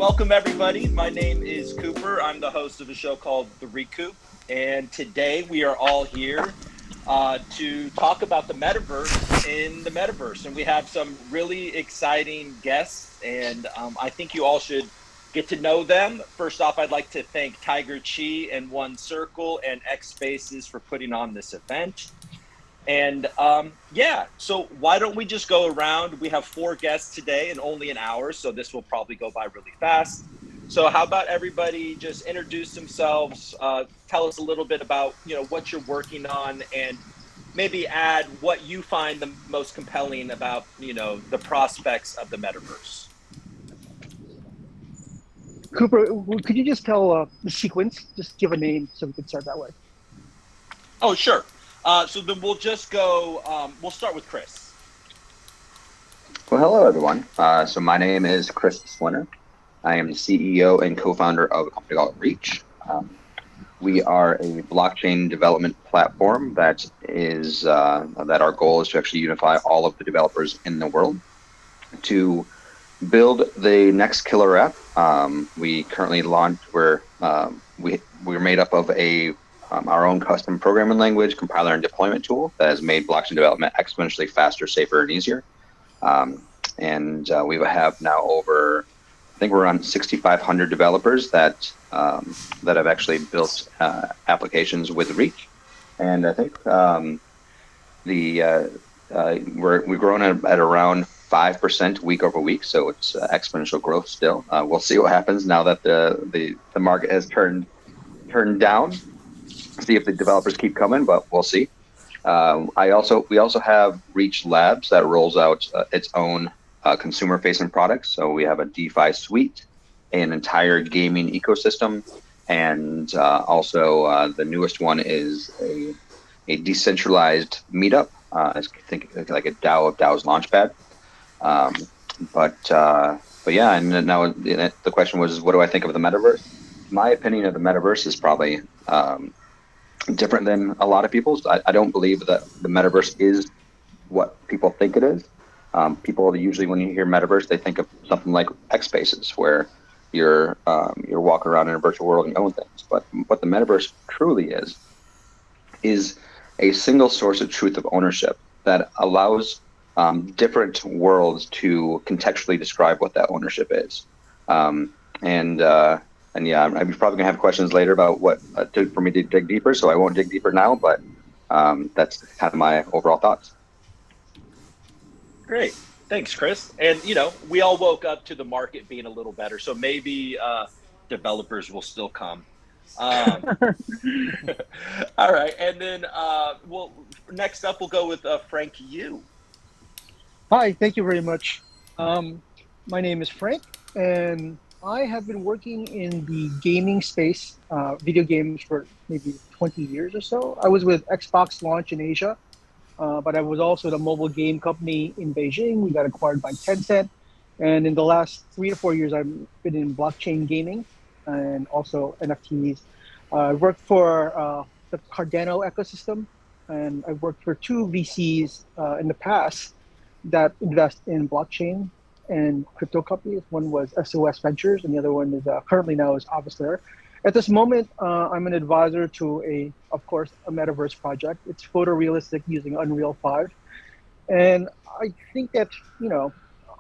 welcome everybody. My name is Cooper. I'm the host of a show called The Recoup, and today we are all here to talk about the metaverse in the metaverse. And we have some really exciting guests, and I think you all should get to know them. First off, I'd like to thank Tiger Chi and One Circle and xSpaces for putting on this event. And so why don't we just go around? We have 4 guests today and only an hour, so this will probably go by really fast. So how about everybody just introduce themselves, tell us a little bit about, what you're working on, and maybe add what you find the most compelling about, the prospects of the metaverse. Cooper, could you just tell the sequence? Just give a name so we can start that way. Oh, sure. So then we'll just go, we'll start with Chris. Well, hello, everyone. So my name is Chris Swenor. I am the CEO and co-founder of a company called Reach. We are a blockchain development platform that our goal is to actually unify all of the developers in the world to build the next killer app. We currently we're made up of our own custom programming language, compiler, and deployment tool that has made blockchain development exponentially faster, safer, and easier. We have now over, I think we're around 6,500 developers that have actually built applications with Reach. And I think we've grown at around 5% week over week, so it's exponential growth still. We'll see what happens now that the market has turned down. See if the developers keep coming, but we'll see. We also have Reach Labs that rolls out its own consumer-facing products. So we have a DeFi suite, an entire gaming ecosystem, and also the newest one is a decentralized meetup. I think like a DAO of DAO's Launchpad. But yeah, and now the question was, what do I think of the metaverse? My opinion of the metaverse is probably different than a lot of people's. I don't believe that the metaverse is what people think it is. People usually, when you hear metaverse, they think of something like xSpaces, where you're walking around in a virtual world and own things. But what the metaverse truly is a single source of truth of ownership that allows different worlds to contextually describe what that ownership is. And yeah, I'm probably gonna have questions later about what for me to dig deeper, so I won't dig deeper now. But that's kind of my overall thoughts. Great, thanks, Chris. And we all woke up to the market being a little better, so maybe developers will still come. All right, and then next up we'll go with Frank Yu. Hi, thank you very much. My name is Frank, and I have been working in the gaming space, video games, for maybe 20 years or so. I was with Xbox launch in Asia, but I was also at a mobile game company in Beijing. We got acquired by Tencent. And in the last 3 to 4 years, I've been in blockchain gaming and also NFTs. I worked for the Cardano ecosystem, and I worked for 2 VCs in the past that invest in blockchain and crypto companies. One was SOS Ventures, and the other one is currently now is Obvislayer. At this moment, I'm an advisor to of course, a metaverse project. It's photorealistic using Unreal 5. And I think that,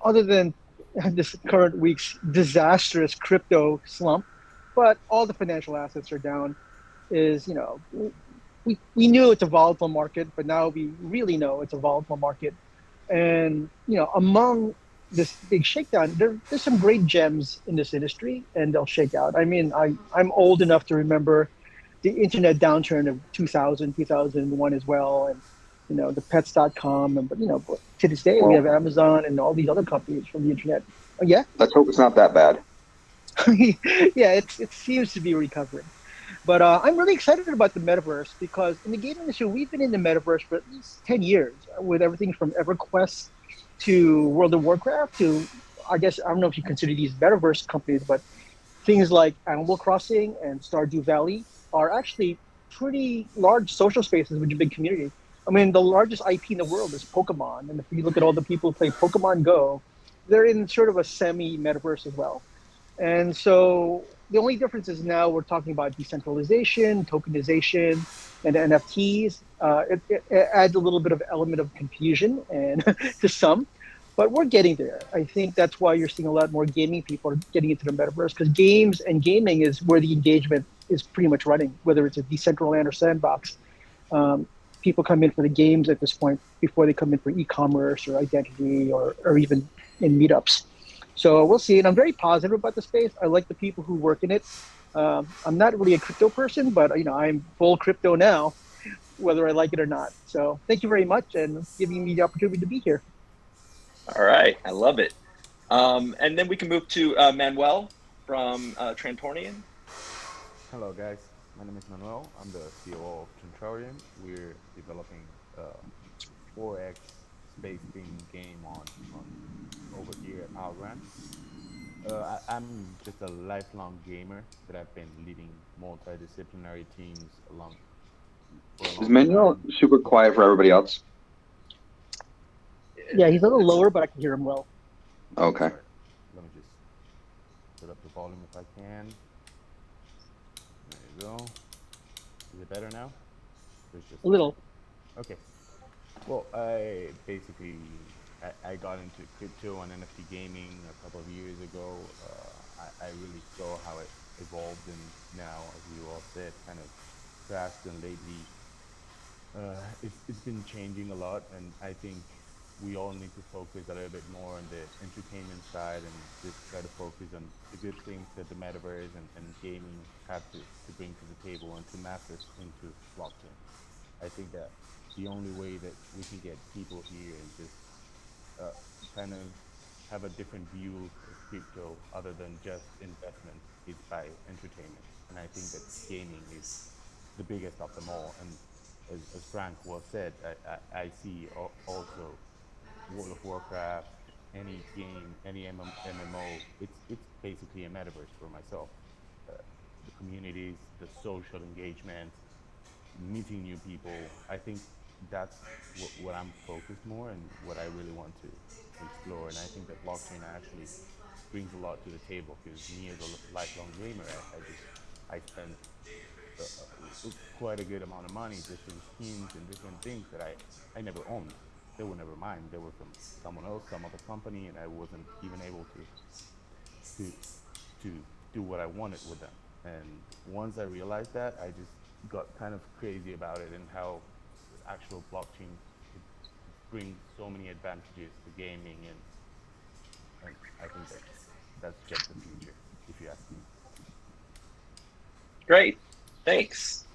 other than this current week's disastrous crypto slump, but all the financial assets are down, we knew it's a volatile market, but now we really know it's a volatile market. And, among this big shakedown, there's some great gems in this industry, and they'll shake out. I mean, I'm old enough to remember the internet downturn of 2000, 2001 as well, and the pets.com, but to this day we have Amazon and all these other companies from the internet. Yeah. Let's hope it's not that bad. Yeah, it seems to be recovering. But I'm really excited about the metaverse because in the gaming industry, we've been in the metaverse for at least 10 years with everything from EverQuest to World of Warcraft to, I guess, I don't know if you consider these metaverse companies, but things like Animal Crossing and Stardew Valley are actually pretty large social spaces with a big community. I mean, the largest IP in the world is Pokemon. And if you look at all the people who play Pokemon Go, they're in sort of a semi-metaverse as well. And so the only difference is now we're talking about decentralization, tokenization, and NFTs. It adds a little bit of element of confusion and to some, but we're getting there. I think that's why you're seeing a lot more gaming people are getting into the metaverse, because games and gaming is where the engagement is pretty much running, whether it's a Decentraland or Sandbox. Um, People come in for the games at this point before they come in for e-commerce or identity or even in meetups. So we'll see. And I'm very positive about the space. I like the people who work in it. I'm not really a crypto person, but I'm full crypto now, whether I like it or not. So thank you very much and giving me the opportunity to be here. All right, I love it. And then we can move to Manuel from Trantornian. Hello, guys. My name is Manuel. I'm the COO of Centurion. We're developing a 4X space theme game on over here at Outland. I'm just a lifelong gamer that I've been leading multidisciplinary teams along for a Is long Manuel time. super quiet for everybody else? Yeah, he's a little lower, but I can hear him well. Okay. Sorry. Let me just put up the volume if I can. There you go. Is it better now? There's just A little. okay. Well, I got into crypto and NFT gaming a couple of years ago. I really saw how it evolved, and now, as you all said, kind of crashed. And lately, it's been changing a lot. And I think we all need to focus a little bit more on the entertainment side and just try to focus on the good things that the metaverse and gaming have to bring to the table and to master into blockchain. I think that the only way that we can get people here is just uh, kind of have a different view of crypto other than just investment is by entertainment. And I think that gaming is the biggest of them all. And as Frank well said, I see also World of Warcraft, any game, any MMO, it's basically a metaverse for myself. Uh, the communities, the social engagement, meeting new people. I think that's what I'm focused more and what I really want to explore. And I think that blockchain actually brings a lot to the table because me as a lifelong gamer, I spent quite a good amount of money just in skins and different things that I never owned. They were never mine. They were from someone else, some other company, and I wasn't even able to to do what I wanted with them. And once I realized that, I just got kind of crazy about it and how the actual blockchain it brings so many advantages to gaming, and I think that that's just the future, if you ask me. Great, thanks.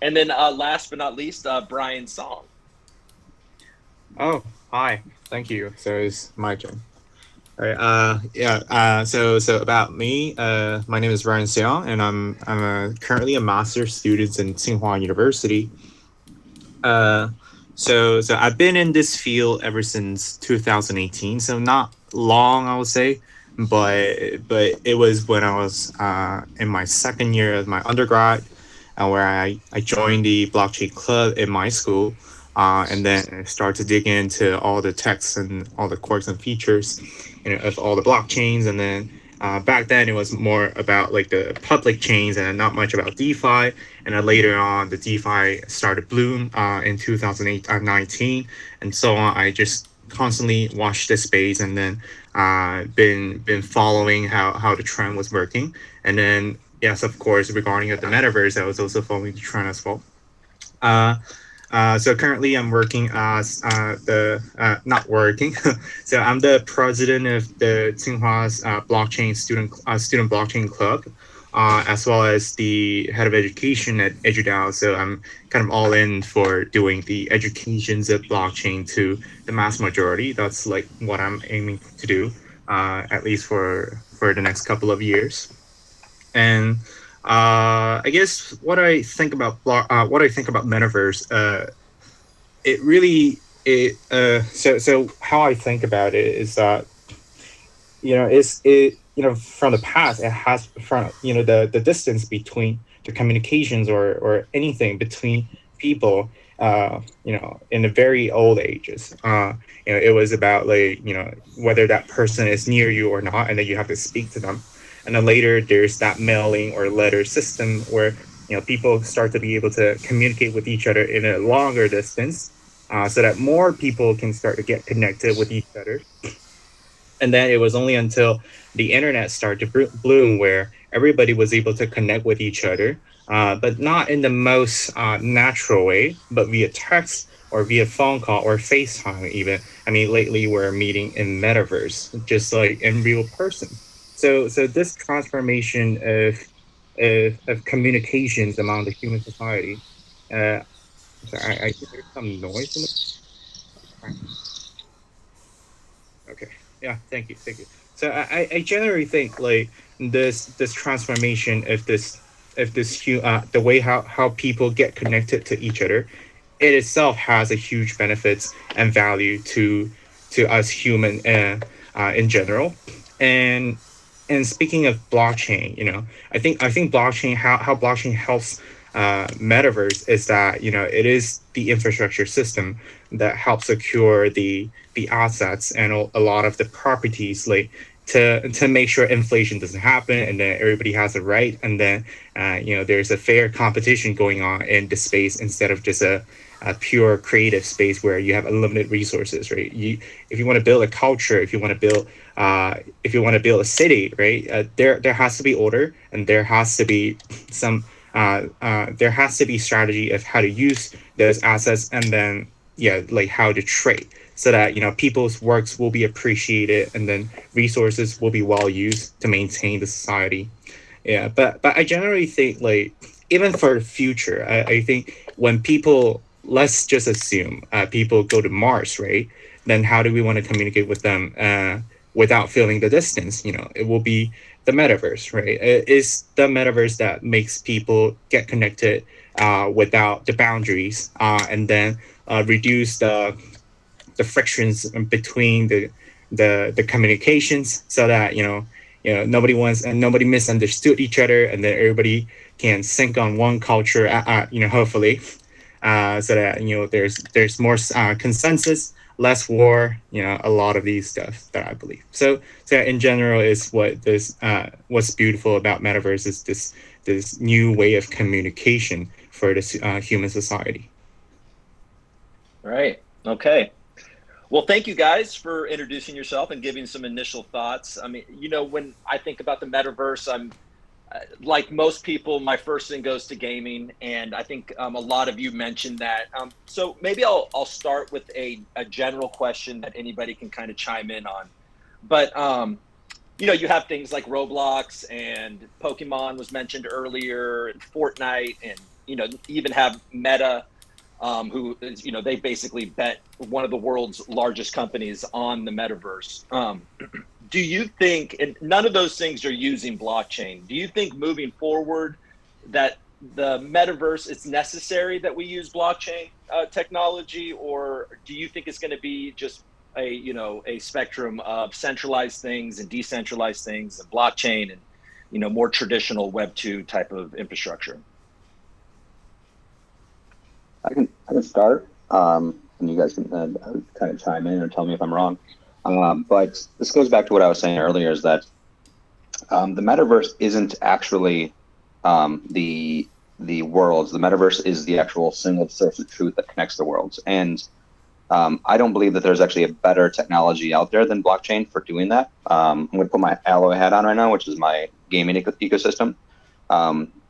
And then last but not least, Brian Song. Oh, hi. Thank you. So it's my turn. All right. Yeah. So about me. My name is Ryan Seong, and currently a master's student in Tsinghua University. So I've been in this field ever since 2018. So not long, I would say, but it was when I was in my second year of my undergrad, where I joined the blockchain club in my school. And then I started to dig into all the texts and all the quirks and features, of all the blockchains. And then back then it was more about like the public chains and not much about DeFi. And then later on, the DeFi started bloom in 2008, 19, and so on. I just constantly watched this space, and then been following how the trend was working. And then yes, of course, regarding the metaverse, I was also following the trend as well. Uh, so currently, I'm working as the not working. So I'm the president of the Tsinghua's blockchain student blockchain club, as well as the head of education at EduDAO. So I'm kind of all in for doing the educations of blockchain to the mass majority. That's like what I'm aiming to do, at least for the next couple of years. And I guess what I think about metaverse, it really it so how I think about it is that from the past it has from the distance between the communications or anything between people, in the very old ages, it was about like whether that person is near you or not, and then you have to speak to them. And then later there's that mailing or letter system where people start to be able to communicate with each other in a longer distance, so that more people can start to get connected with each other. And then it was only until the internet started to bloom where everybody was able to connect with each other, but not in the most natural way, but via text or via phone call or FaceTime even. I mean, lately we're meeting in Metaverse, just like in real person. So this transformation of communications among the human society. Uh, I think there's some noise in the background. Okay. Yeah. Thank you. Thank you. So I generally think like this transformation of the way how people get connected to each other, it itself has a huge benefits and value to us human in general. And and speaking of blockchain, I think blockchain how blockchain helps metaverse is that it is the infrastructure system that helps secure the assets and a lot of the properties, like to make sure inflation doesn't happen, and then everybody has a right, and then there's a fair competition going on in the space instead of just a pure creative space where you have unlimited resources, right? If you want to build a culture, if you want to build a city, right, there has to be order, and there has to be there has to be strategy of how to use those assets, and then like how to trade, so that people's works will be appreciated, and then resources will be well used to maintain the society. Yeah, but I generally think like even for the future, I think when people, let's just assume people go to Mars, right? Then how do we want to communicate with them without feeling the distance? It will be the metaverse, right? It is the metaverse that makes people get connected without the boundaries, and then reduce the frictions between the communications, so that nobody wants and nobody misunderstood each other, and then everybody can sync on one culture, hopefully, so that there's more consensus, less war, a lot of these stuff that I believe. So in general is what's beautiful about metaverse is this new way of communication for this human society. Right. Okay. Well, thank you guys for introducing yourself and giving some initial thoughts. I mean, when I think about the metaverse, I'm like most people, my first thing goes to gaming, and I think a lot of you mentioned that. So maybe I'll start with a general question that anybody can kind of chime in on. But you have things like Roblox, and Pokemon was mentioned earlier, and Fortnite, and you even have Meta, who is, they basically bet one of the world's largest companies on the metaverse. Do you think, and none of those things are using blockchain, do you think moving forward that the metaverse, it's necessary that we use blockchain technology, or do you think it's going to be just a spectrum of centralized things and decentralized things and blockchain and more traditional Web 2 type of infrastructure? I can start, and you guys can kind of chime in or tell me if I'm wrong. But this goes back to what I was saying earlier, is that the metaverse isn't actually the worlds. The metaverse is the actual single source of truth that connects the worlds. And I don't believe that there's actually a better technology out there than blockchain for doing that. I'm going to put my Alloy hat on right now, which is my gaming ecosystem.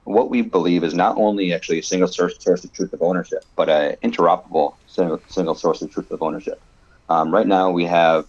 What we believe is not only actually a single source of truth of ownership, but an interoperable single source of truth of ownership. Right now we have,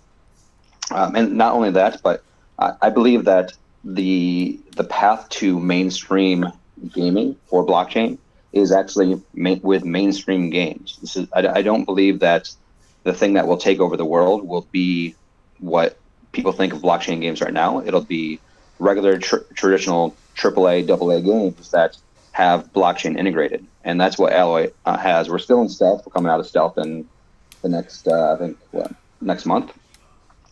and not only that, but I believe that the path to mainstream gaming for blockchain is actually with mainstream games. I don't believe that the thing that will take over the world will be what people think of blockchain games right now. It'll be regular traditional AAA, AA games that have blockchain integrated, and that's what Alloy has. We're still in stealth. We're coming out of stealth in the next, next month.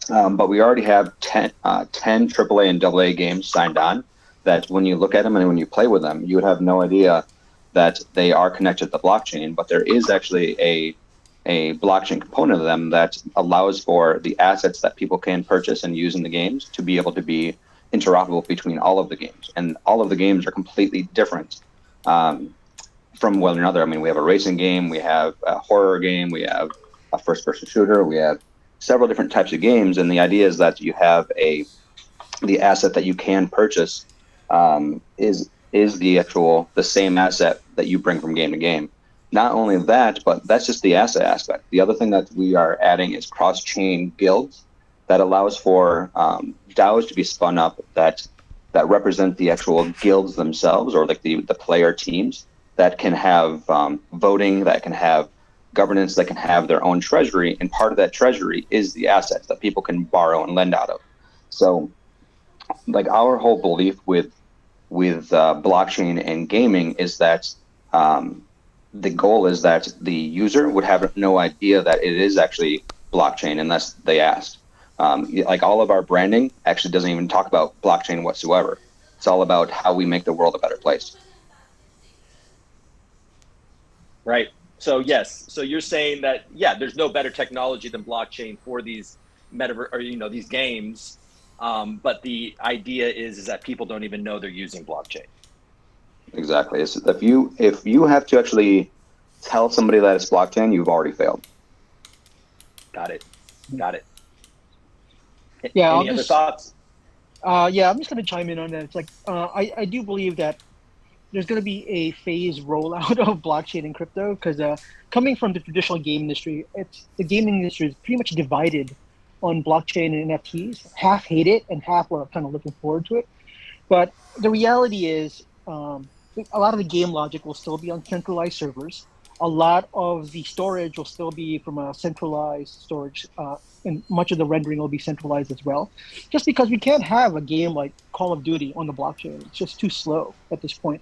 But we already have 10 AAA and AA games signed on that when you look at them and when you play with them, you would have no idea that they are connected to the blockchain, but there is actually a blockchain component of them that allows for the assets that people can purchase and use in the games to be able to be interoperable between all of the games, and all of the games are completely different from one another. I mean, we have a racing game, we have a horror game, we have a first-person shooter, we have several different types of games, and the idea is that you have the asset that you can purchase is the same asset that you bring from game to game. Not only that, but that's just the asset aspect. The other thing that we are adding is cross-chain guilds that allows for DAOs to be spun up that represent the actual guilds themselves, or like the player teams that can have voting, that can have governance, that can have their own treasury, and part of that treasury is the assets that people can borrow and lend out of. So, like, our whole belief with blockchain and gaming is that the goal is that the user would have no idea that it is actually blockchain unless they asked. Like, all of our branding actually doesn't even talk about blockchain whatsoever. It's all about how we make the world a better place. Right. So yes. So you're saying that, yeah, there's no better technology than blockchain for these metaverse, or these games. But the idea is that people don't even know they're using blockchain. Exactly. If you have to actually tell somebody that it's blockchain, you've already failed. Got it. Got it. Yeah, Any other thoughts? yeah, I'm just going to chime in on that. It's like I do believe that there's going to be a phased rollout of blockchain and crypto because coming from the traditional game industry, the gaming industry is pretty much divided on blockchain and NFTs. Half hate it and half are kind of looking forward to it. But the reality is, a lot of the game logic will still be on centralized servers. A lot of the storage will still be from a centralized storage, and much of the rendering will be centralized as well. Just because we can't have a game like Call of Duty on the blockchain, it's just too slow at this point.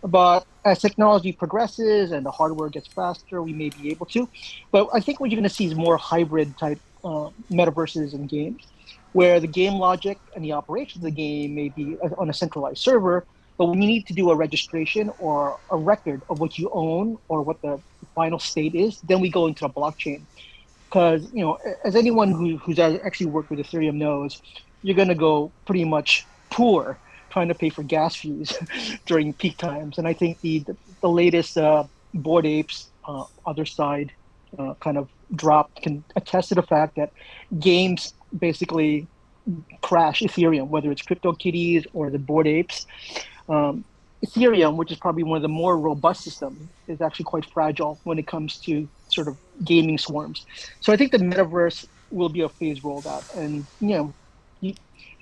But as technology progresses and the hardware gets faster, we may be able to. But I think what you're going to see is more hybrid type metaverses and games, where the game logic and the operations of the game may be on a centralized server. But when you need to do a registration or a record of what you own or what the final state is, then we go into a blockchain. Because as anyone who's actually worked with Ethereum knows, you're going to go pretty much poor trying to pay for gas fees during peak times. And I think the latest Bored Apes other side kind of drop can attest to the fact that games basically crash Ethereum, whether it's CryptoKitties or the Bored Apes. Ethereum, which is probably one of the more robust systems, is actually quite fragile when it comes to sort of gaming swarms. So I think the metaverse will be a phase rolled out, and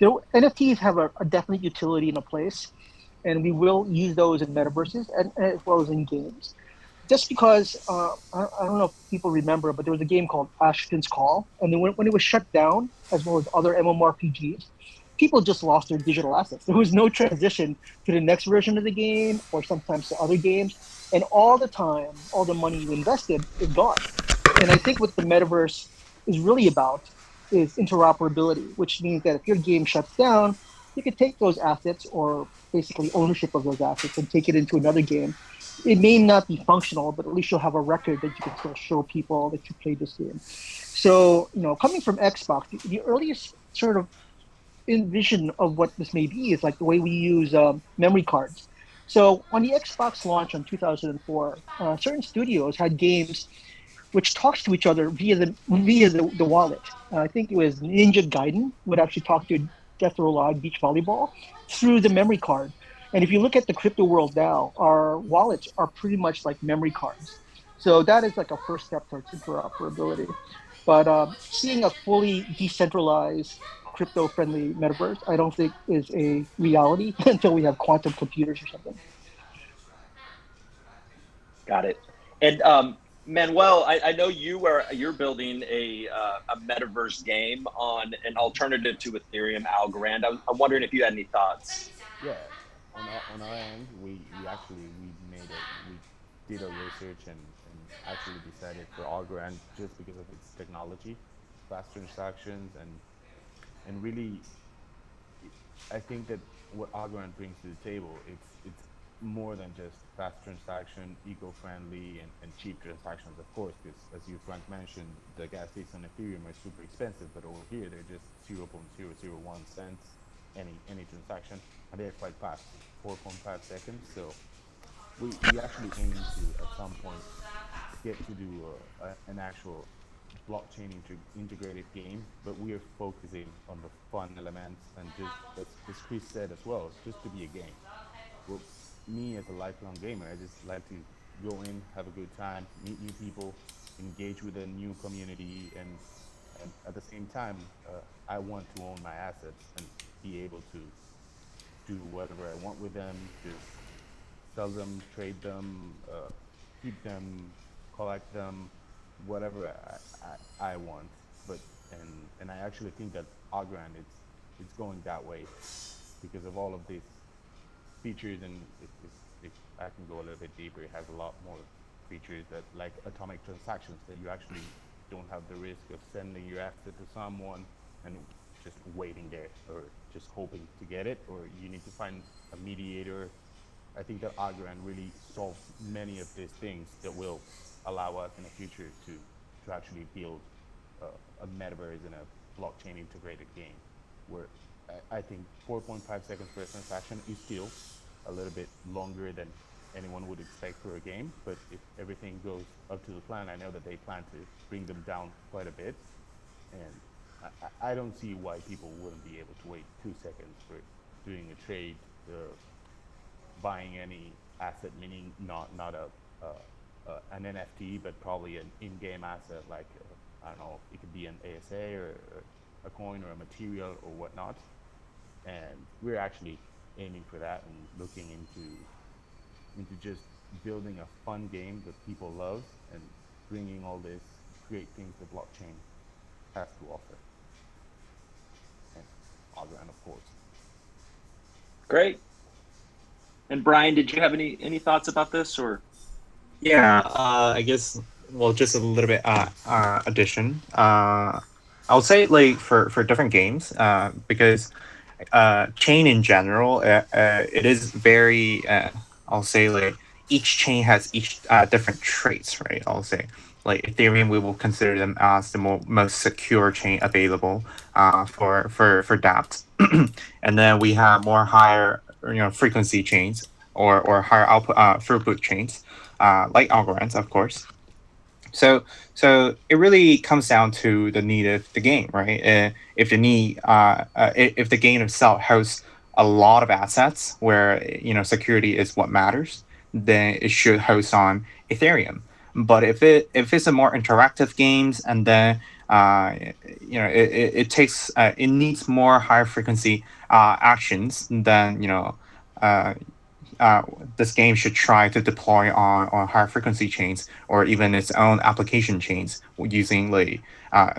NFTs have a definite utility in a place, and we will use those in metaverses and as well as in games. Just because I don't know if people remember, but there was a game called Ashton's Call, and then when it was shut down, as well as other MMORPGs, people just lost their digital assets. There was no transition to the next version of the game or sometimes to other games. And all the time, all the money you invested is gone. And I think what the metaverse is really about is interoperability, which means that if your game shuts down, you can take those assets or basically ownership of those assets and take it into another game. It may not be functional, but at least you'll have a record that you can still show people that you played this game. So, coming from Xbox, the earliest sort of envision of what this may be is like the way we use memory cards. So on the Xbox launch in 2004, certain studios had games which talks to each other via the wallet. I think it was Ninja Gaiden would actually talk to Death Row Live Beach Volleyball through the memory card. And if you look at the crypto world now, our wallets are pretty much like memory cards. So that is like a first step towards interoperability. But seeing a fully decentralized crypto-friendly metaverse, I don't think is a reality until we have quantum computers or something. Got it. And Manuel, I know you're building a metaverse game on an alternative to Ethereum, Algorand. I'm wondering if you had any thoughts. Yeah, on our end, we actually we made it. We did our research and actually decided for Algorand just because of its technology, fast transactions, and really, I think that what Algorand brings to the table, it's more than just fast transaction, eco-friendly, and cheap transactions, of course, because as you Frank mentioned, the gas fees on Ethereum are super expensive, but over here they're just 0.001 cents any transaction, and they're quite fast, 4.5 seconds. So we actually aim to at some point get to do an actual blockchain integrated game, but we are focusing on the fun elements and just as Chris said as well, just to be a game. Well, me as a lifelong gamer, I just like to go in, have a good time, meet new people, engage with a new community, and at the same time, I want to own my assets and be able to do whatever I want with them, just sell them, trade them, keep them, collect them, whatever I want. But and I actually think that Ogran it's going that way because of all of these features, and if I can go a little bit deeper, it has a lot more features that like atomic transactions that you actually don't have the risk of sending your asset to someone and just waiting there or just hoping to get it, or you need to find a mediator. I think that Algorand really solves many of these things that will allow us in the future to actually build a metaverse and a blockchain integrated game where I think 4.5 seconds per transaction is still a little bit longer than anyone would expect for a game. But if everything goes up to the plan, I know that they plan to bring them down quite a bit. And I don't see why people wouldn't be able to wait 2 seconds for doing a trade, buying any asset, meaning not an NFT, but probably an in-game asset like I don't know, it could be an ASA or a coin or a material or whatnot. And we're actually aiming for that and looking into just building a fun game that people love and bringing all these great things the blockchain has to offer. And Algorand, of course. Great. And Brian, did you have any thoughts about this or? Yeah, I guess, well, just a little bit addition. I would say like for different games, because chain in general, it is very. I'll say like each chain has each different traits, right? I'll say like Ethereum, we will consider them as the most secure chain available for dApps, and then we have more higher frequency chains or higher output throughput chains, like Algorand, of course. So it really comes down to the need of the game, right? If the need, if the game itself hosts a lot of assets where security is what matters, then it should host on Ethereum. But if it's a more interactive games, and then it takes it needs more higher frequency actions, then uh, uh, this game should try to deploy on higher frequency chains or even its own application chains using like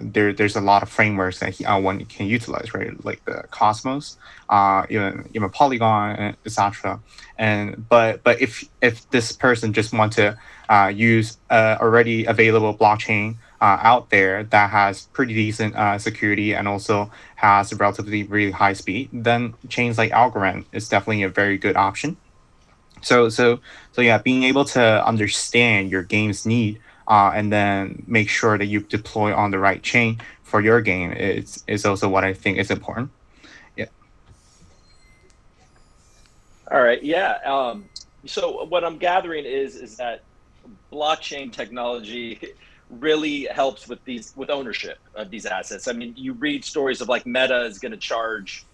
there's a lot of frameworks that one can utilize, right? Like the Cosmos, even Polygon, etc. And but if this person just want to use already available blockchain out there that has pretty decent security and also has relatively really high speed, then chains like Algorand is definitely a very good option. So yeah, being able to understand your game's need, and then make sure that you deploy on the right chain for your game is also what I think is important. Yeah. All right. Yeah. So what I'm gathering is that blockchain technology really helps with ownership of these assets. I mean, you read stories of like Meta is going to charge,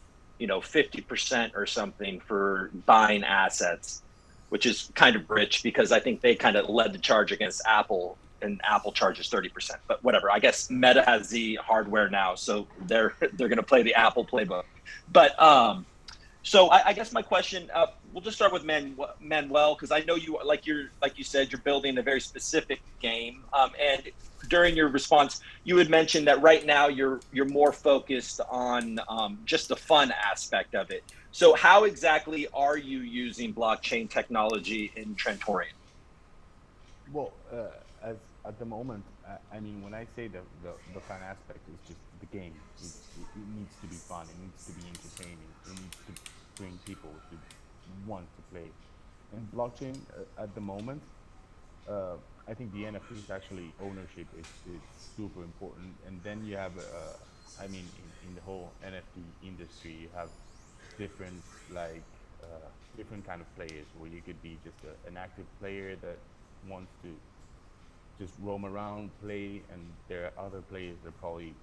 50% or something for buying assets, which is kind of rich because I think they kind of led the charge against Apple, and Apple charges 30%. But whatever. I guess Meta has the hardware now, so they're going to play the Apple playbook. But so I guess my question, we'll just start with Manuel, because I know like you said, you're building a very specific game. And during your response, you had mentioned that right now you're more focused on just the fun aspect of it. So how exactly are you using blockchain technology in Trentorian? Well, as at the moment, I mean, when I say the fun aspect is just the game. It needs to be fun. It needs to be entertaining. It needs to bring people to want to play. And blockchain at the moment, I think the NFTs actually ownership is super important. And then you have, I mean, in the whole NFT industry, you have different like different kind of players, where you could be just an active player that wants to just roam around, play, and there are other players that probably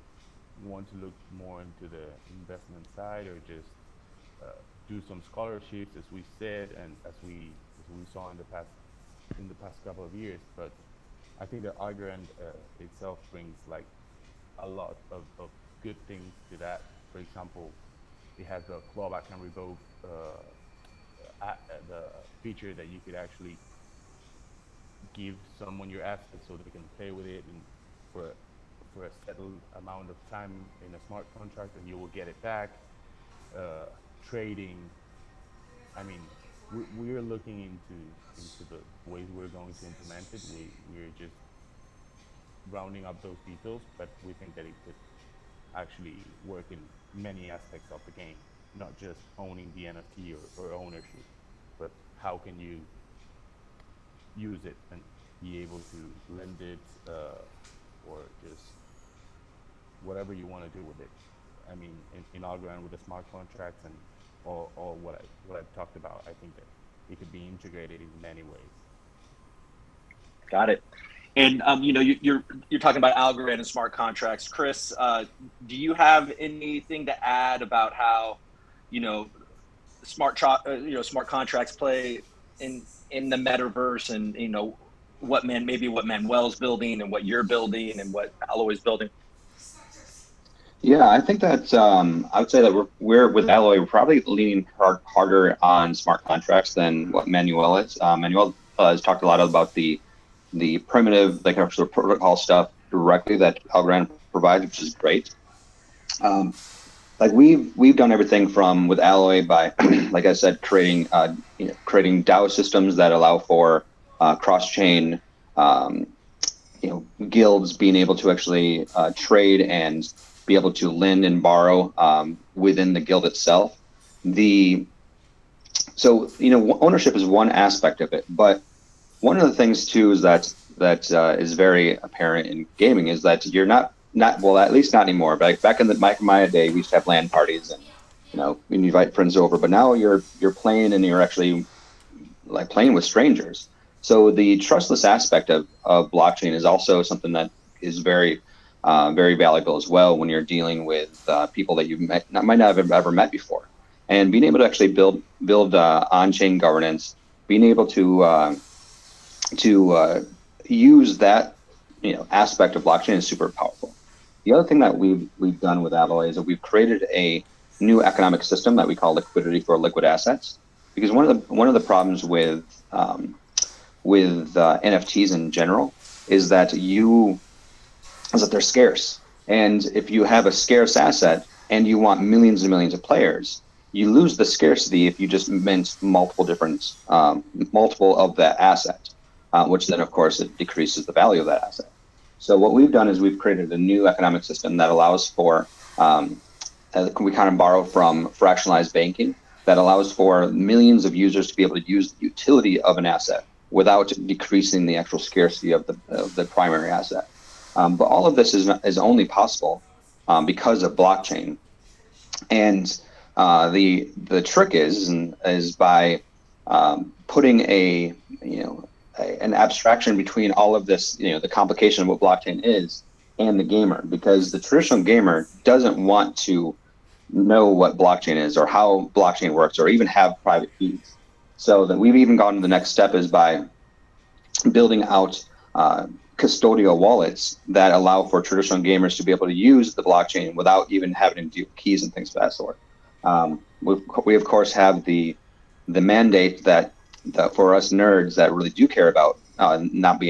want to look more into the investment side, or just uh, do some scholarships, as we said, and as we saw in the past couple of years. But I think that Algorand itself brings like a lot of good things to that. For example, it has the clawback and revoke the feature that you could actually give someone your assets so they can play with it, and for for a settled amount of time in a smart contract, and you will get it back. Uh, Trading. I mean, we're looking into the ways we're going to implement it. We're just rounding up those details, but we think that it could actually work in many aspects of the game, not just owning the NFT or ownership, but how can you use it and be able to lend it, or just whatever you want to do with it. I mean, in Algorand with the smart contracts and all what I've talked about, I think that it could be integrated in many ways. Got it. And you're talking about Algorand and smart contracts. Chris, do you have anything to add about how you know smart contracts play in the metaverse, and what Manuel's building and what you're building and what Alloy is building? Yeah, I think that I would say that we're with Alloy, we're probably leaning harder on smart contracts than what Manuel is. Manuel has talked a lot about the primitive, like sort of protocol stuff directly that Algorand provides, which is great. Like we've done everything from with Alloy by, like I said, creating DAO systems that allow for cross chain, guilds being able to actually trade and be able to lend and borrow within the guild itself. Ownership is one aspect of it, but one of the things too is that is very apparent in gaming is that you're not well, at least not anymore. But like back in the Maya day, we used to have LAN parties, and we invite friends over. But now you're playing, and you're actually like playing with strangers. So the trustless aspect of blockchain is also something that is very very valuable as well when you're dealing with people that you might not have ever met before, and being able to actually build on-chain governance, being able to use that aspect of blockchain is super powerful. The other thing that we've done with Alloy is that we've created a new economic system that we call Liquidity for liquid assets, because one of the problems with NFTs in general is that they're scarce, and if you have a scarce asset and you want millions and millions of players, you lose the scarcity if you just mint multiple of that asset, which then of course it decreases the value of that asset. So what we've done is we've created a new economic system that allows for we kind of borrow from fractionalized banking that allows for millions of users to be able to use the utility of an asset without decreasing the actual scarcity of the primary asset. But all of this is only possible because of blockchain. And the trick is by putting an abstraction between all of this, the complication of what blockchain is and the gamer, because the traditional gamer doesn't want to know what blockchain is or how blockchain works or even have private keys. So that we've even gone to the next step is by building out custodial wallets that allow for traditional gamers to be able to use the blockchain without even having to do keys and things of that sort. We of course have the mandate that for us nerds that really do care about not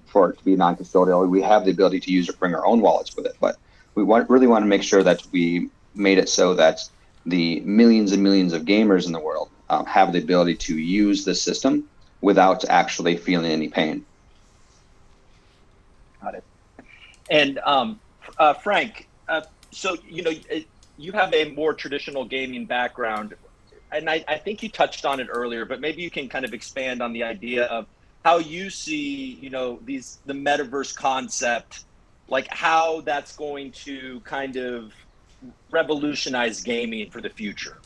for it to be non-custodial, we have the ability to use or bring our own wallets with it. But we really want to make sure that we made it so that the millions and millions of gamers in the world have the ability to use the system without actually feeling any pain. Got it. And Frank, so you have a more traditional gaming background, and I think you touched on it earlier, but maybe you can kind of expand on the idea of how you see the metaverse concept, like how that's going to kind of revolutionize gaming for the future.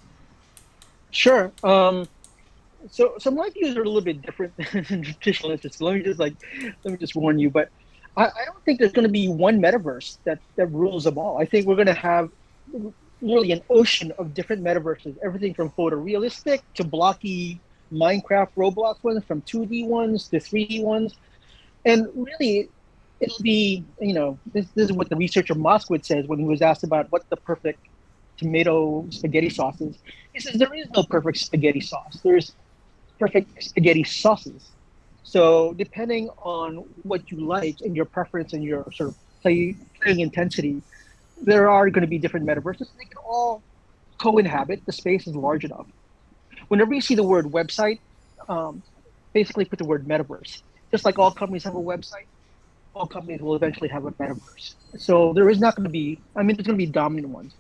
Sure. So my views are a little bit different than traditional interests. Let me just warn you. But I don't think there's going to be one metaverse that rules them all. I think we're going to have really an ocean of different metaverses. Everything from photorealistic to blocky Minecraft, Roblox ones, from 2D ones to 3D ones, and really. It'll be, this is what the researcher Moskowitz says when he was asked about what the perfect tomato spaghetti sauce is. He says there is no perfect spaghetti sauce. There's perfect spaghetti sauces. So depending on what you like and your preference and your sort of playing intensity, there are going to be different metaverses. They can all co-inhabit. The space is large enough. Whenever you see the word website, basically put the word metaverse. Just like all companies have a website, all companies will eventually have a metaverse. So there is not going to be, there's going to be dominant ones.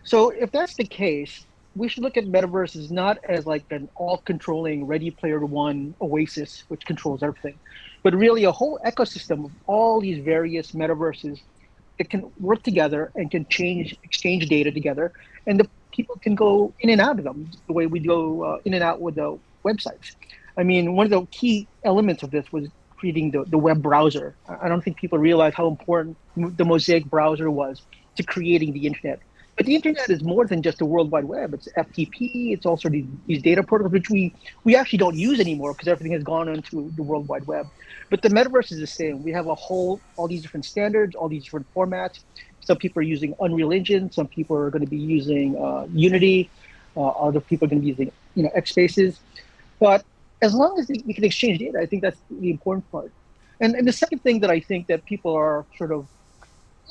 So if that's the case, we should look at metaverses not as like an all-controlling Ready Player One oasis, which controls everything, but really a whole ecosystem of all these various metaverses that can work together and can exchange data together, and the people can go in and out of them the way we go in and out with the websites. One of the key elements of this was creating the web browser. I don't think people realize how important the Mosaic browser was to creating the internet. But the internet is more than just the World Wide Web. It's FTP. It's also these data protocols, which we actually don't use anymore because everything has gone onto the World Wide Web. But the metaverse is the same. We have all these different standards, all these different formats. Some people are using Unreal Engine. Some people are going to be using Unity. Other people are going to be using xSpaces. But as long as we can exchange data, I think that's the important part. And the second thing that I think that people are sort of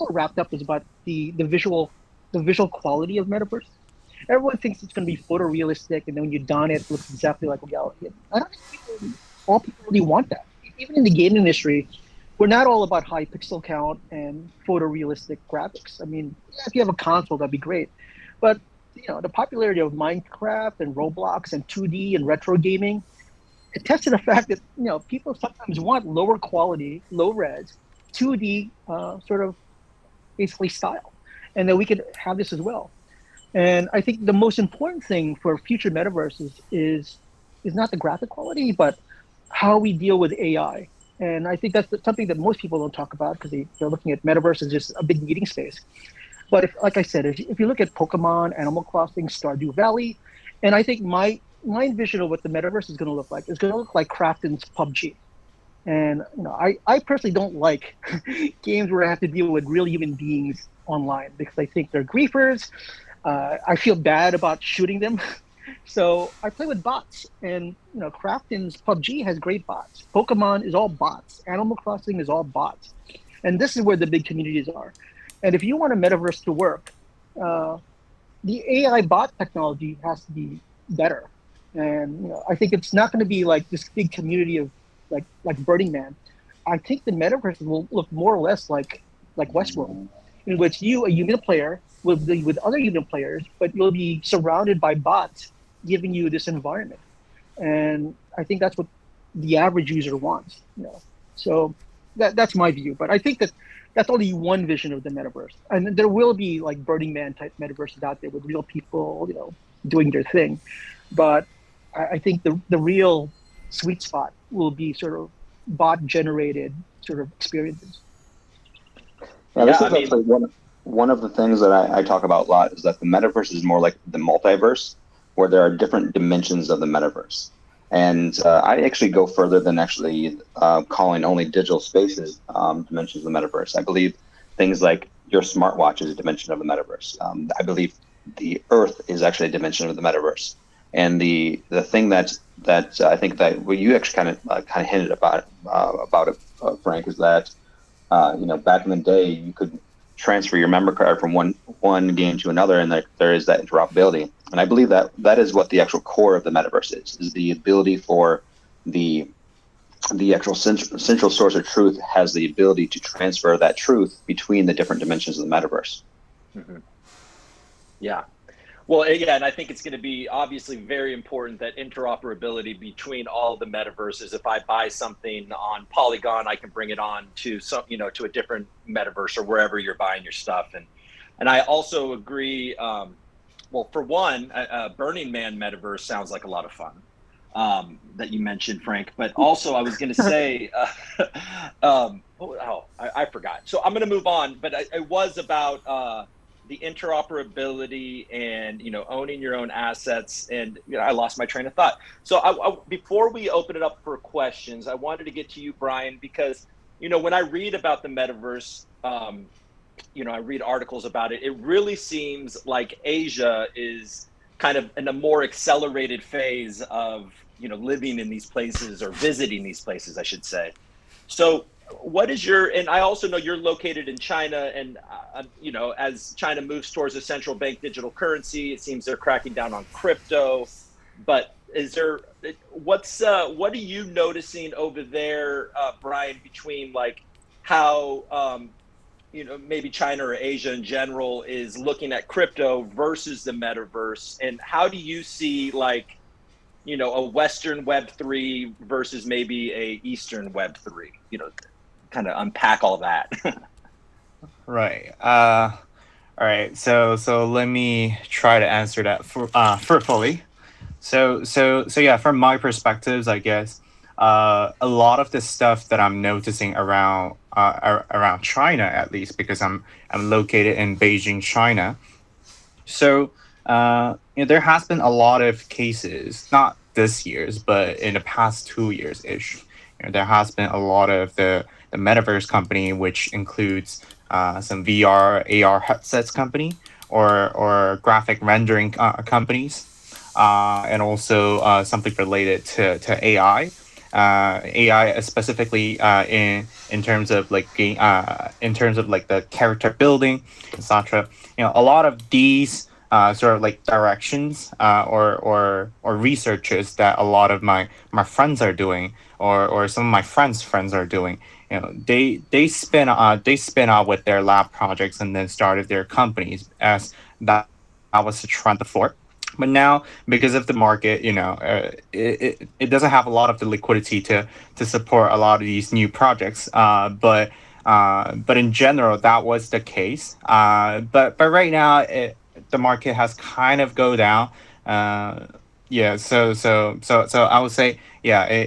wrapped up is about the visual quality of metaverse. Everyone thinks it's going to be photorealistic, and then when you don it, it looks exactly like reality. I don't think all people really want that. Even in the game industry, we're not all about high pixel count and photorealistic graphics. If you have a console, that'd be great. But the popularity of Minecraft and Roblox and 2D and retro gaming, it tests to the fact that people sometimes want lower quality, low res, 2D sort of basically style, and that we could have this as well. And I think the most important thing for future metaverses is not the graphic quality, but how we deal with AI. And I think that's something that most people don't talk about because they're looking at metaverse as just a big meeting space. But like I said, if you look at Pokemon, Animal Crossing, Stardew Valley, and I think my vision of what the metaverse is going to look like is going to look like Krafton's PUBG. And I personally don't like games where I have to deal with real human beings online because I think they're griefers. I feel bad about shooting them. So I play with bots, and Krafton's PUBG has great bots. Pokemon is all bots. Animal Crossing is all bots. And this is where the big communities are. And if you want a metaverse to work, the AI bot technology has to be better. And I think it's not going to be like this big community of like Burning Man. I think the metaverse will look more or less like Westworld, in which you, a human player, will be with other human players, but you'll be surrounded by bots giving you this environment. And I think that's what the average user wants. So that's my view. But I think that's only one vision of the metaverse, and there will be like Burning Man type metaverses out there with real people, doing their thing. But I think the real sweet spot will be sort of bot generated sort of experiences. Yeah, this is actually one of the things that I talk about a lot is that the metaverse is more like the multiverse, where there are different dimensions of the metaverse. And I actually go further than actually calling only digital spaces dimensions of the metaverse. I believe things like your smartwatch is a dimension of the metaverse. I believe the Earth is actually a dimension of the metaverse. And the thing that I think that you actually kind of hinted about it, Frank, is that back in the day you could transfer your memory card from one game to another, and there is that interoperability. And I believe that is what the actual core of the metaverse is the ability for the actual central source of truth has the ability to transfer that truth between the different dimensions of the metaverse. Mm-hmm. Yeah. Well, yeah, and I think it's going to be obviously very important that interoperability between all the metaverses. If I buy something on Polygon, I can bring it on to to a different metaverse or wherever you're buying your stuff. And I also agree well, for one, Burning Man metaverse sounds like a lot of fun, that you mentioned, Frank. But also, I was going to say, I forgot. So I'm going to move on. But it was about the interoperability and owning your own assets. And I lost my train of thought. So before we open it up for questions, I wanted to get to you, Brian, because when I read about the metaverse. I read articles about it. It really seems like Asia is kind of in a more accelerated phase of, living in these places or visiting these places, I should say. So what is and I also know you're located in China, and, as China moves towards a central bank digital currency, it seems they're cracking down on crypto. But what are you noticing over there, Brian, between like how, maybe China or Asia in general is looking at crypto versus the metaverse, and how do you see like, a Western Web3 versus maybe a Eastern Web3? Kind of unpack all that. Right. All right. So let me try to answer that fully. So yeah, from my perspectives, I guess a lot of the stuff that I'm noticing around China, at least because I'm located in Beijing, China. So there has been a lot of cases, not this year's, but in the past 2 years ish. There has been a lot of the metaverse company, which includes some VR, AR headsets company, or graphic rendering companies, and also something related to AI. AI specifically in terms of like in terms of like the character building, etc. A lot of these sort of like directions or researches that a lot of my friends are doing, or some of my friends are doing. They spin out with their lab projects and then started their companies, as that was the trend before. But now, because of the market, it doesn't have a lot of the liquidity to support a lot of these new projects. But in general, that was the case. But right now, the market has kind of go down. Yeah. So I would say, yeah,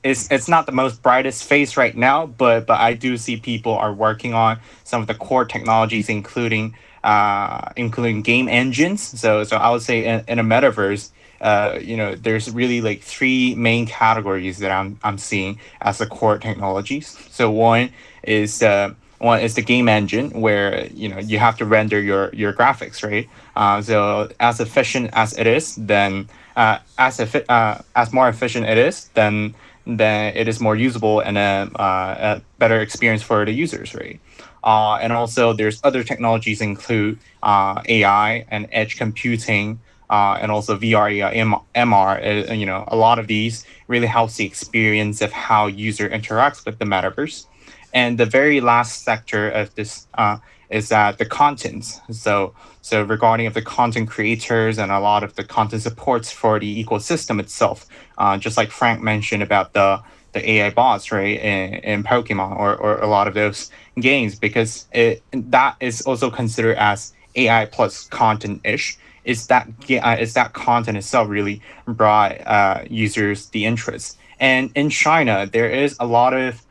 it's not the most brightest face right now, but I do see people are working on some of the core technologies, including game engines. So I would say in a metaverse, there's really like three main categories that I'm seeing as the core technologies. So one is the game engine, where you have to render your graphics, right? So as efficient as it is, then as more efficient it is, then it is more usable and a better experience for the users, right? And also, there's other technologies include AI and edge computing, and also VR, AR, MR. A lot of these really helps the experience of how user interacts with the metaverse. And the very last sector of this is the contents. So regarding of the content creators and a lot of the content supports for the ecosystem itself, just like Frank mentioned about the AI bots, right, in Pokemon, or a lot of those games, because that is also considered as AI plus content ish. Is that content itself really brought users the interest? And in China, there is a lot of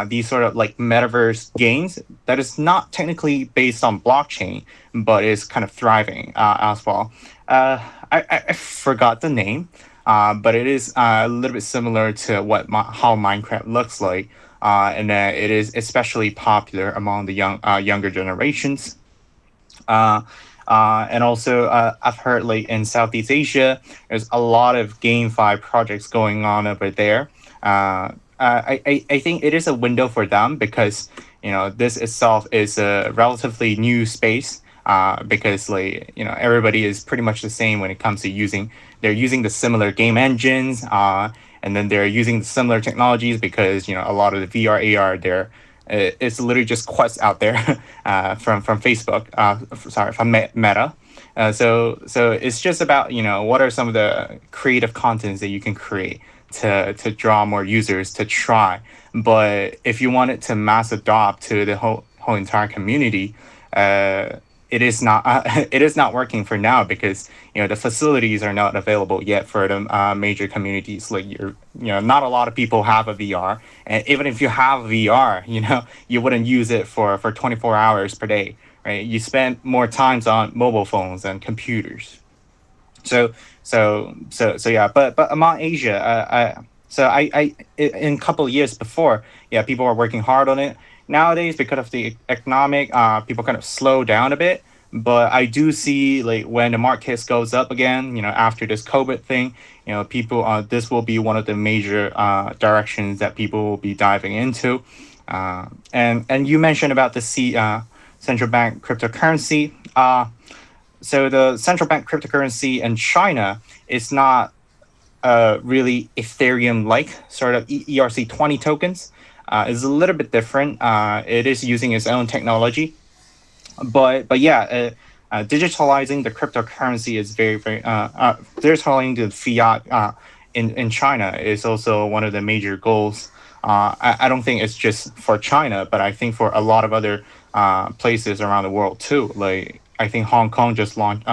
these sort of like metaverse games that is not technically based on blockchain, but is kind of thriving as well. I forgot the name, but it is a little bit similar to how Minecraft looks like, and it is especially popular among the younger generations. And also, I've heard like in Southeast Asia, there's a lot of GameFi projects going on over there. I think it is a window for them, because this itself is a relatively new space. Because everybody is pretty much the same when it comes to they're using the similar game engines, and then they're using the similar technologies, because a lot of the VR, AR there, it's literally just quests out there from Facebook, from Meta. So it's just about what are some of the creative contents that you can create to draw more users to try. But if you want it to mass adopt to the whole entire community, it is not it is not working for now because the facilities are not available yet for the major communities. Like not a lot of people have a VR, and even if you have VR, you wouldn't use it for 24 hours per day, right? You spend more times on mobile phones and computers. So yeah, but among Asia, in a couple of years before, yeah, people were working hard on it. Nowadays, because of the economic, people kind of slow down a bit. But I do see like when the market goes up again, after this COVID thing, people, this will be one of the major directions that people will be diving into. And you mentioned about the central bank cryptocurrency. So the central bank cryptocurrency in China is not really Ethereum-like sort of ERC20 tokens. It's a little bit different. It is using its own technology, but yeah, digitalizing the cryptocurrency is very digitalizing the fiat in China is also one of the major goals. I don't think it's just for China, but I think for a lot of other places around the world too. Like I think Hong Kong just launched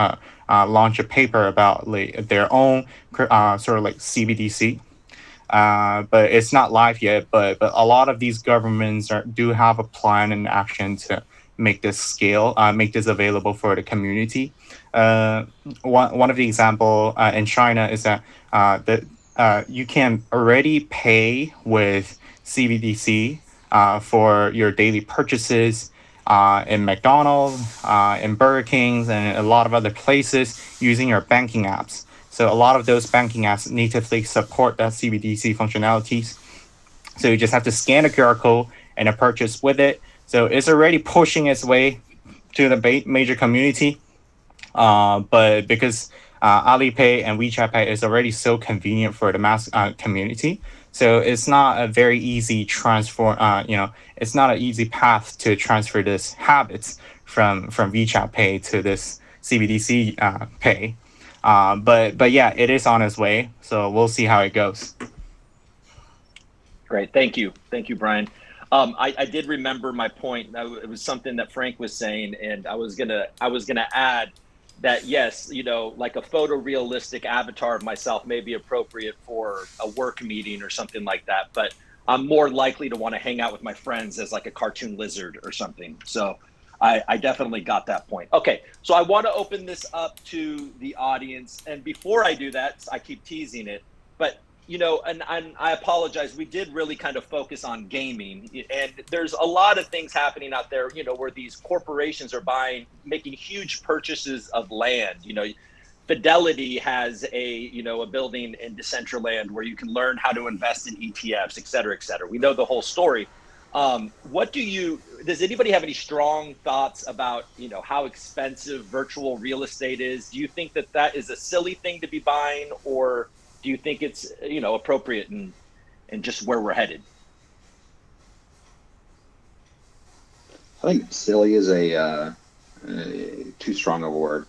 a paper about like their own sort of like CBDC. But it's not live yet. But a lot of these governments do have a plan and action to make this scale, make this available for the community. One of the example in China is that you can already pay with CBDC for your daily purchases in McDonald's, in Burger King's, and a lot of other places using your banking apps. So a lot of those banking apps natively support that CBDC functionalities. So you just have to scan a QR code and a purchase with it. So it's already pushing its way to the major community. But because Alipay and WeChat Pay is already so convenient for the mass community, so it's not a very easy transfer. It's not an easy path to transfer this habits from WeChat Pay to this CBDC Pay. But yeah, it is on its way. So we'll see how it goes. Great, thank you, Brian. I did remember my point. It was something that Frank was saying, and I was gonna add that yes, like a photorealistic avatar of myself may be appropriate for a work meeting or something like that, but I'm more likely to want to hang out with my friends as like a cartoon lizard or something. So I definitely got that point. Okay, so I want to open this up to the audience, and before I do that, I keep teasing it, but and I apologize, we did really kind of focus on gaming, and there's a lot of things happening out there, where these corporations are making huge purchases of land. Fidelity has a building in Decentraland where you can learn how to invest in ETFs, et cetera, et cetera. We know the whole story. Does anybody have any strong thoughts about, how expensive virtual real estate is? Do you think that is a silly thing to be buying, or do you think it's, appropriate and just where we're headed? I think silly is a too strong of a word.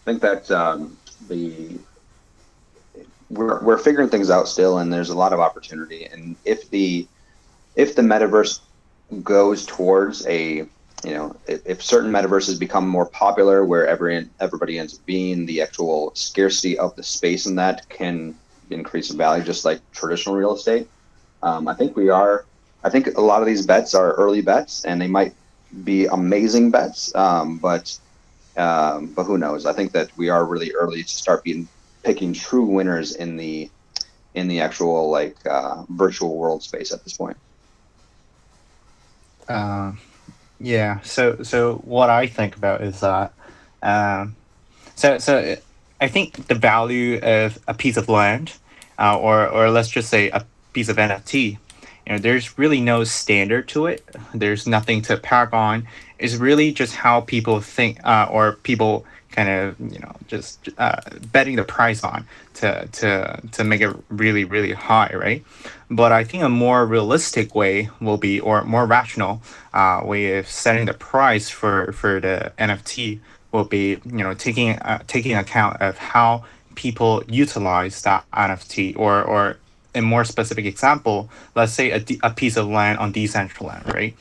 I think that we're figuring things out still, and there's a lot of opportunity. And if the metaverse goes towards if certain metaverses become more popular, where everybody ends up being, the actual scarcity of the space in that can increase in value, just like traditional real estate. I think a lot of these bets are early bets, and they might be amazing bets. But who knows? I think that we are really early to start picking true winners in the actual virtual world space at this point. Yeah. So what I think about is that so I think the value of a piece of land, or let's just say a piece of NFT, there's really no standard to it. There's nothing to pack on. It's really just how people think, or people kind of just betting the price on to make it really really high, right? But I think a more realistic way will be, or more rational way of setting the price for the NFT will be, taking account of how people utilize that NFT, or a more specific example, let's say a piece of land on Decentraland, right?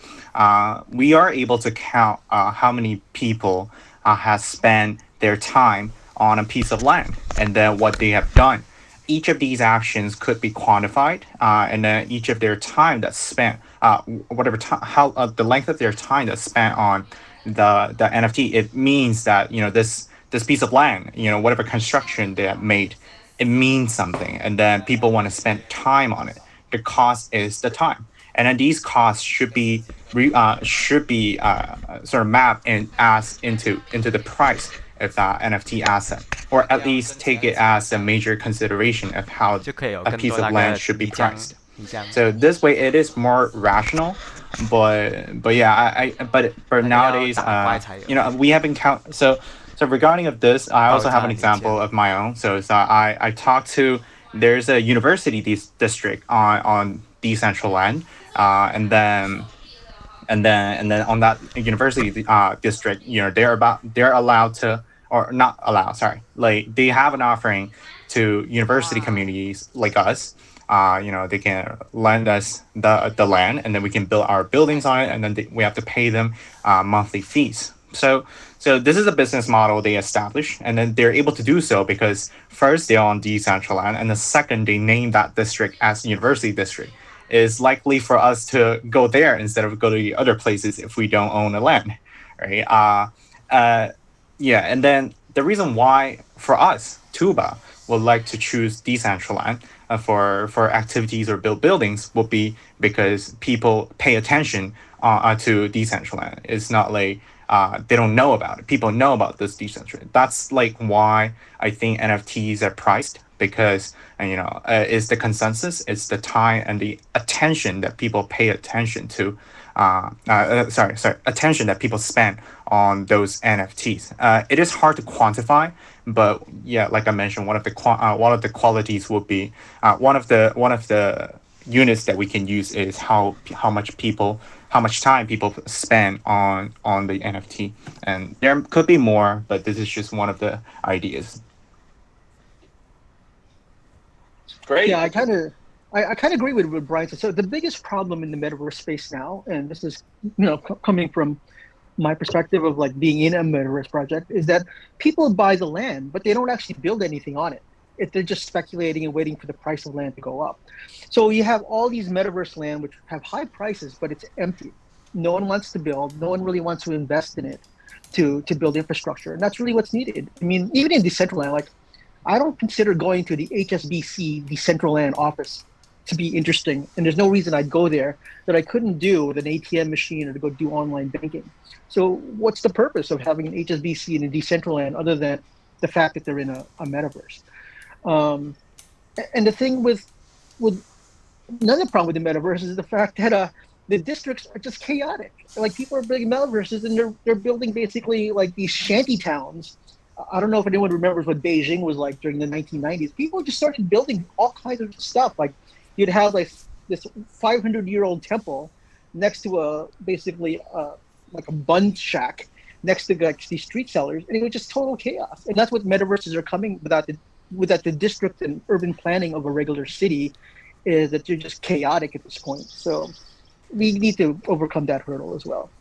We are able to count how many people has spent their time on a piece of land, and then what they have done. Each of these actions could be quantified, and then each of their time that's spent, whatever time, how the length of their time that's spent on the NFT, it means that this piece of land, whatever construction they have made, it means something, and then people want to spend time on it. The cost is the time, and then these costs should be sort of mapped and as into the price of that NFT asset, or at least take it as a major consideration of how 就可以有 a 更 piece 多 of 那 land 个 should be 拟将 priced. 拟将。 So this way, it is more rational, but yeah, but nowadays, 打怪才有。 we have encountered so regarding of this, I also have an 爆炸理解。 example of my own. So I talked to there's a university district on decentral land, and then on that university district, they're allowed to, or not allowed, sorry, like they have an offering to university communities like us. They can lend us the land, and then we can build our buildings on it, and then we have to pay them monthly fees. So this is a business model they establish, and then they're able to do so because first they're on decentral land, and the second they name that district as university district. Is likely for us to go there instead of go to the other places if we don't own the land, right? Yeah, and then the reason why for us, Tuba would like to choose decentral land for activities or build buildings will be because people pay attention to decentral land. It's not like they don't know about it. People know about this decentral. That's like why I think NFTs are priced, because it's the consensus, it's the time and the attention that people pay attention to. Attention that people spend on those NFTs. It is hard to quantify, but yeah, like I mentioned, one of the qualities would be one of the units that we can use is how much time people spend on the NFT, and there could be more, but this is just one of the ideas. Great. Yeah, I kind of agree with what Brian said. So the biggest problem in the metaverse space now, and this is coming from my perspective of like being in a metaverse project, is that people buy the land, but they don't actually build anything on it. They're just speculating and waiting for the price of land to go up. So you have all these metaverse land which have high prices, but it's empty. No one wants to build. No one really wants to invest in it to build infrastructure, and that's really what's needed. I mean, even in Decentraland, like, I don't consider going to the HSBC Decentraland office to be interesting, and there's no reason I'd go there that I couldn't do with an ATM machine or to go do online banking. So what's the purpose of having an HSBC in a Decentraland other than the fact that they're in a metaverse? And the thing with another problem with the metaverse is the fact that the districts are just chaotic. Like, people are building metaverses and they're building basically like these shanty towns. I don't know if anyone remembers what Beijing was like during the 1990s. People just started building all kinds of stuff. Like, you'd have like this 500-year-old temple next to basically like a bun shack next to like these street sellers, and it was just total chaos. And that's what metaverses are coming without the district and urban planning of a regular city, is that you're just chaotic at this point. So we need to overcome that hurdle as well.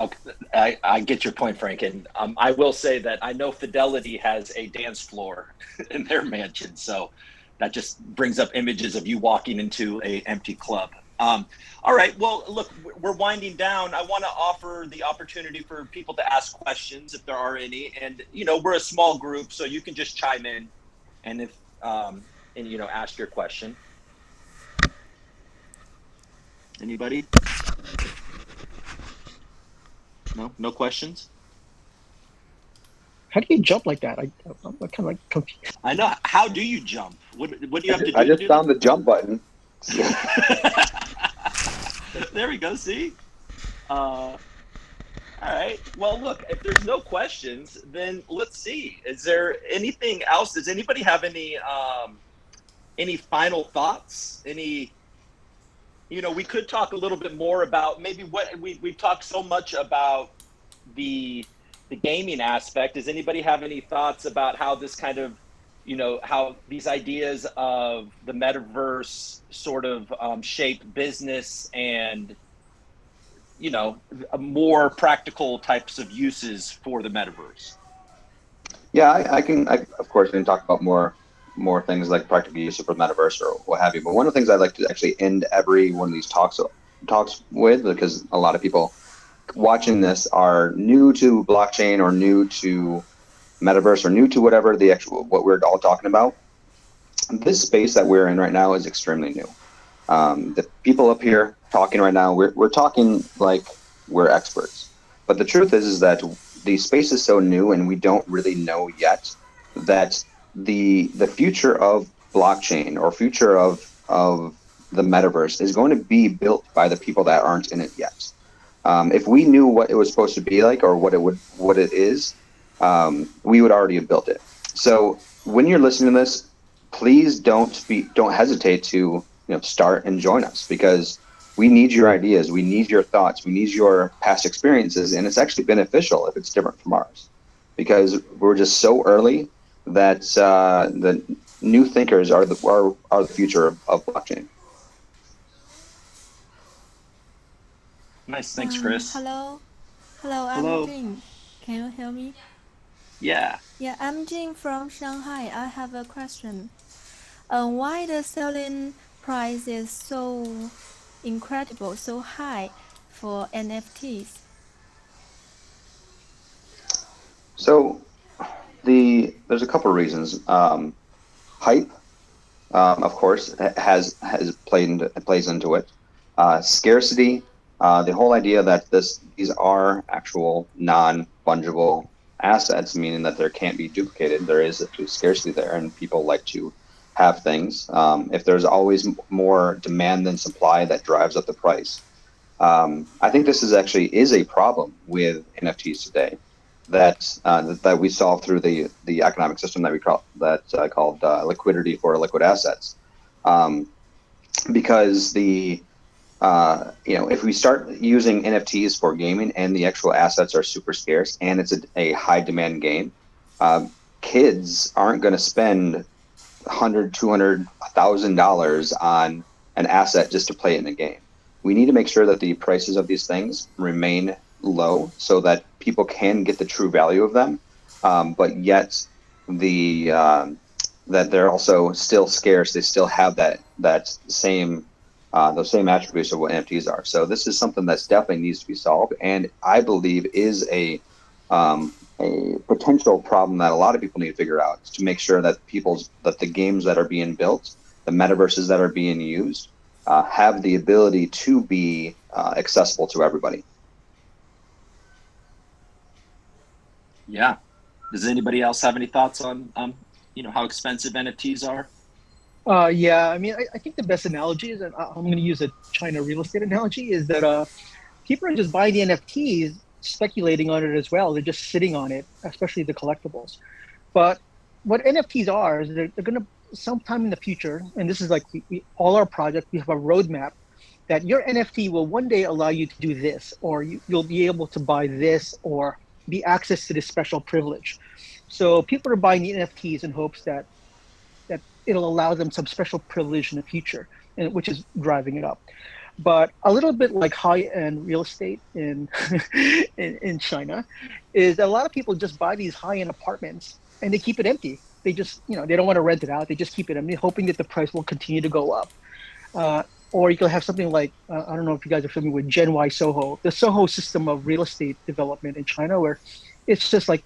Okay, I get your point, Frank, and I will say that I know Fidelity has a dance floor in their mansion, so that just brings up images of you walking into an empty club. All right, well, look, we're winding down. I want to offer the opportunity for people to ask questions if there are any, and we're a small group, so you can just chime in, and ask your question. Anybody? No questions? How do you jump like that? I'm kind of like confused. I know. How do you jump? What do you have to do? I just found the jump button. There we go. See? All right. Well, look, if there's no questions, then let's see. Is there anything else? Does anybody have any final thoughts? We could talk a little bit more about maybe what we've talked so much about the gaming aspect. Does anybody have any thoughts about how this kind of, how these ideas of the metaverse sort of shape business and more practical types of uses for the metaverse? Yeah, I of course can talk about more things like practical use for metaverse or what have you. But one of the things I like to actually end every one of these talks with, because a lot of people watching this are new to blockchain or new to metaverse or new to whatever what we're all talking about. This space that we're in right now is extremely new. The people up here talking right now, we're talking like we're experts. But the truth is that the space is so new, and we don't really know yet that the future of blockchain or future of the metaverse is going to be built by the people that aren't in it yet. If we knew what it was supposed to be like or what it is, we would already have built it. So when you're listening to this, please don't hesitate to start and join us, because we need your ideas, we need your thoughts, we need your past experiences, and it's actually beneficial if it's different from ours, because we're just so early that the new thinkers are the future of blockchain. Nice, thanks, Chris. Hello, I'm Hello. Jing. Can you hear me? Yeah. Yeah, I'm Jing from Shanghai. I have a question. Why the selling price is so incredible, so high for NFTs? So there's a couple of reasons. Hype, of course, plays into it. Scarcity, the whole idea that these are actual non-fungible assets, meaning that there can't be duplicated. There is a scarcity there, and people like to have things. If there's always more demand than supply, that drives up the price. I think this is a problem with NFTs today that we solve through the economic system that we called liquidity for liquid assets, because if we start using NFTs for gaming and the actual assets are super scarce and it's a high demand game, kids aren't going to spend $100, $200, $1,000 on an asset just to play it in a game. We need to make sure that the prices of these things remain low so that people can get the true value of them, but yet that they're also still scarce. They still have those same attributes of what NFTs are. So this is something that definitely needs to be solved, and I believe is a potential problem that a lot of people need to figure out, is to make sure that the games that are being built, the metaverses that are being used, have the ability to be accessible to everybody. Yeah. Does anybody else have any thoughts on how expensive NFTs are? Yeah, I mean, I think the best analogy is, and I'm going to use a China real estate analogy, is that people are just buying the NFTs, speculating on it as well. They're just sitting on it, especially the collectibles. But what NFTs are is they're going to sometime in the future, and this is like all our projects, we have a roadmap that your NFT will one day allow you to do this, or you'll be able to buy this, or be access to this special privilege. So people are buying the NFTs in hopes that it'll allow them some special privilege in the future, and which is driving it up. But a little bit like high-end real estate in in China, is a lot of people just buy these high-end apartments and they keep it empty. They just they don't want to rent it out. They just keep it empty, hoping that the price will continue to go up. Or you could have something like I don't know if you guys are familiar with Gen Y Soho, the Soho system of real estate development in China, where it's just like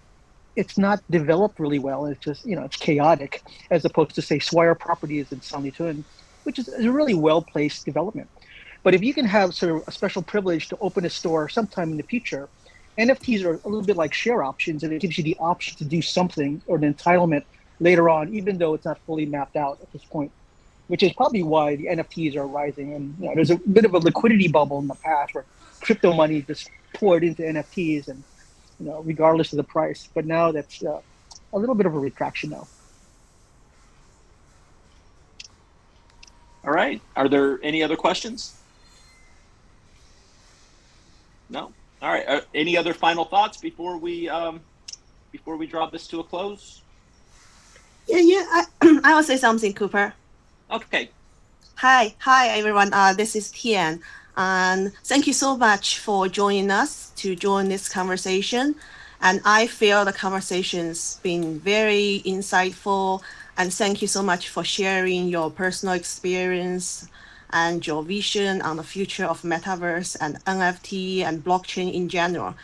it's not developed really well. It's just it's chaotic, as opposed to say Swire Properties in Sanlitun, which is a really well placed development. But if you can have sort of a special privilege to open a store sometime in the future, NFTs are a little bit like share options, and it gives you the option to do something or an entitlement later on, even though it's not fully mapped out at this point, which is probably why the NFTs are rising. And there's a bit of a liquidity bubble in the past where crypto money just poured into NFTs, and regardless of the price. But now that's a little bit of a retraction now. All right. Are there any other questions? No. All right. Any other final thoughts before we draw this to a close? Yeah. I will say something, Cooper. Okay. Hi everyone. This is Tian. And thank you so much for joining us to join this conversation. And I feel the conversation's been very insightful. And thank you so much for sharing your personal experience and your vision on the future of metaverse and NFT and blockchain in general.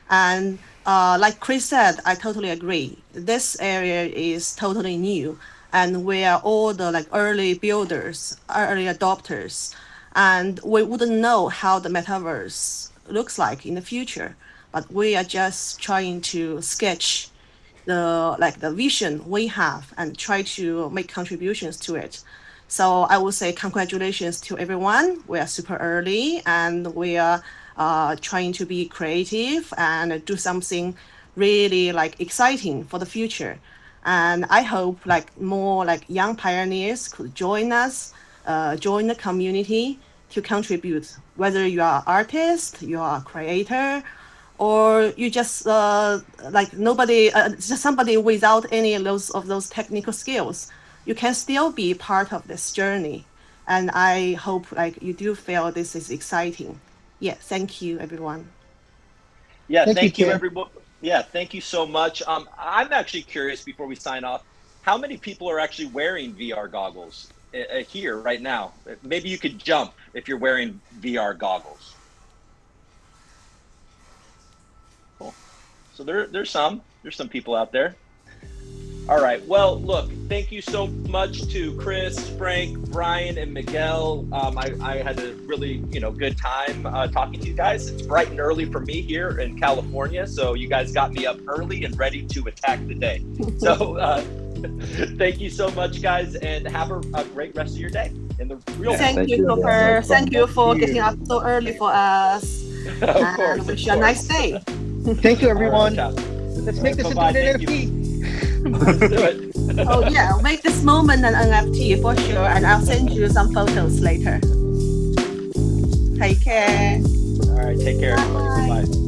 And like Chris said, I totally agree. This area is totally new, and we are all the like early builders, early adopters, and we wouldn't know how the metaverse looks like in the future. But we are just trying to sketch the vision we have and try to make contributions to it. So I would say congratulations to everyone. We are super early and we are trying to be creative and do something really like exciting for the future. And I hope like more like young pioneers could join us, join the community to contribute. Whether you are artist, you are a creator, or you just like nobody, just somebody without any of those technical skills, you can still be part of this journey. And I hope like you do feel this is exciting. Yeah, thank you, everyone. Yeah, Thank you, thank you, Kim. everyone. Yeah, thank you so much. I'm actually curious before we sign off, how many people are actually wearing VR goggles here right now? Maybe you could jump if you're wearing VR goggles. Cool. So there's some people out there. All right. Well, look, thank you so much to Chris, Frank, Brian, and Miguel. I had a really, good time talking to you guys. It's bright and early for me here in California, so you guys got me up early and ready to attack the day. So thank you so much, guys, and have a great rest of your day in the real world. Thank you, Cooper. Thank you for getting up so early for us. Of course. And wish you a nice day. Thank you, everyone. All right, Let's make this into bye-bye. an Thank NFT. Let's do it. Oh yeah, make this moment an NFT for sure, and I'll send you some photos later. Take care. All right, take care, everybody. Bye-bye.